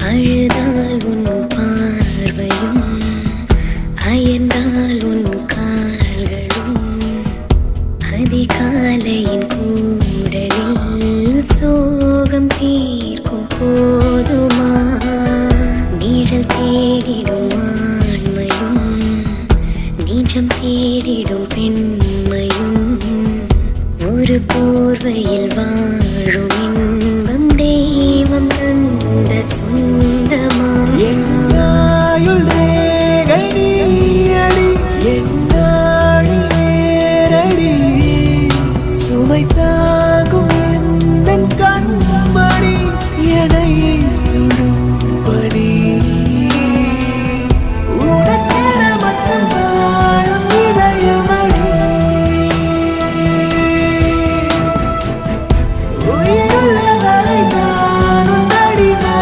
அழுதால் உன் பார்வையும் அயர்ந்தால் உன் கால்களும் அதிகாலையின் கூடலில் சோகம் தீர்க்கும் போதுமா நிழல் தேடிடும் ஆண்மையும் நிஜம் தேடிடும் பெண்மையும் ஒரு போர்வையில்